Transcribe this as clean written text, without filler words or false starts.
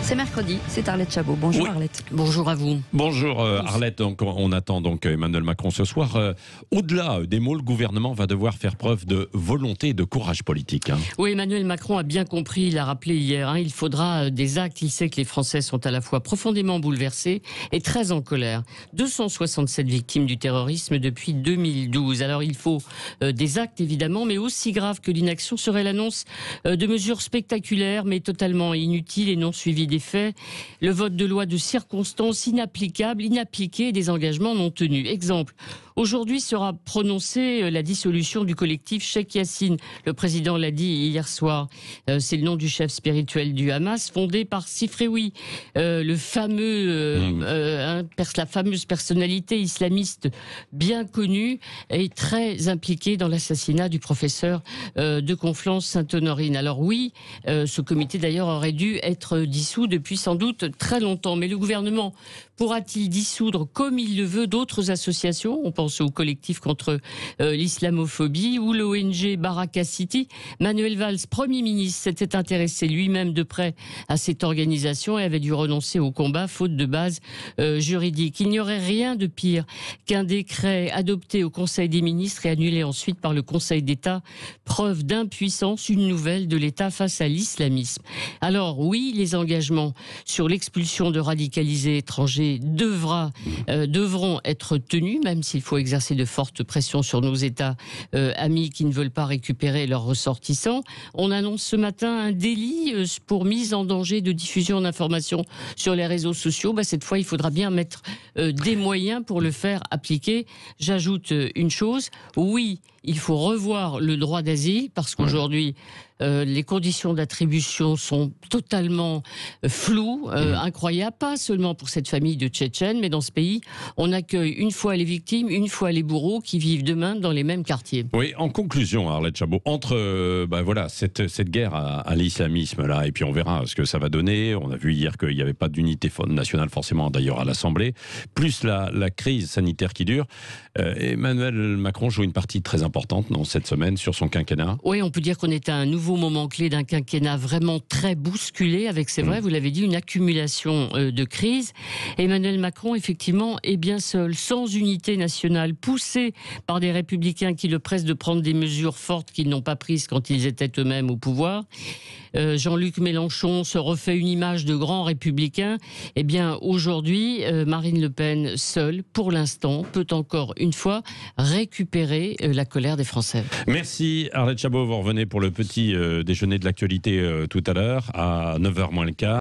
C'est mercredi, c'est Arlette Chabot. Bonjour Oui. Arlette. Bonjour à vous. Bonjour Arlette, donc, on attend donc Emmanuel Macron ce soir. Au-delà des mots, le gouvernement va devoir faire preuve de volonté et de courage politique. Oui, Emmanuel Macron a bien compris, il l'a rappelé hier, il faudra des actes. Il sait que les Français sont à la fois profondément bouleversés et très en colère. 267 victimes du terrorisme depuis 2012. Alors il faut des actes évidemment, mais aussi grave que l'inaction serait l'annonce de mesures spectaculaires mais totalement inutiles et non suivies des faits. Le vote de loi de circonstances inapplicables, inappliquées et des engagements non tenus. Exemple, aujourd'hui sera prononcée la dissolution du collectif Cheikh Yassine. Le président l'a dit hier soir. C'est le nom du chef spirituel du Hamas, fondé par Sifreoui, la fameuse personnalité islamiste bien connue et très impliquée dans l'assassinat du professeur de Conflans-Sainte-Honorine. Alors oui, ce comité d'ailleurs aurait dû être dissous depuis sans doute très longtemps. Mais le gouvernement pourra-t-il dissoudre comme il le veut d'autres associations? On pense au collectif contre l'islamophobie ou l'ONG Baraka City. Manuel Valls, Premier ministre, s'était intéressé lui-même de près à cette organisation et avait dû renoncer au combat faute de base juridique. Il n'y aurait rien de pire qu'un décret adopté au Conseil des ministres et annulé ensuite par le Conseil d'État. Preuve d'impuissance, une nouvelle de l'État face à l'islamisme. Alors oui, les engagements sur l'expulsion de radicalisés étrangers devront être tenus, même s'il faut exercer de fortes pressions sur nos États amis qui ne veulent pas récupérer leurs ressortissants. On annonce ce matin un délit pour mise en danger de diffusion d'informations sur les réseaux sociaux. Cette fois, il faudra bien mettre des moyens pour le faire appliquer. J'ajoute une chose, oui, il faut revoir le droit d'asile parce qu'aujourd'hui, les conditions d'attribution sont totalement floues, incroyables, pas seulement pour cette famille de Tchétchènes, mais dans ce pays, on accueille une fois les victimes, une fois les bourreaux qui vivent demain dans les mêmes quartiers. Oui, en conclusion, Arlette Chabot, entre cette guerre à l'islamisme là, et puis on verra ce que ça va donner. On a vu hier qu'il n'y avait pas d'unité nationale forcément d'ailleurs à l'Assemblée, plus la crise sanitaire qui dure. Emmanuel Macron joue une partie très importante dans cette semaine sur son quinquennat. Oui, on peut dire qu'on est à un nouveau moment clé d'un quinquennat vraiment très bousculé avec, c'est vrai, vous l'avez dit, une accumulation de crises. Emmanuel Macron, effectivement, est bien seul, sans unité nationale, poussé par des républicains qui le pressent de prendre des mesures fortes qu'ils n'ont pas prises quand ils étaient eux-mêmes au pouvoir. Jean-Luc Mélenchon se refait une image de grand républicain. Eh bien, aujourd'hui, Marine Le Pen, seule, pour l'instant, peut encore une fois récupérer la colère des Français. Merci Arlette Chabot, vous revenez pour le petit déjeuner de l'actualité tout à l'heure à 9h moins le quart.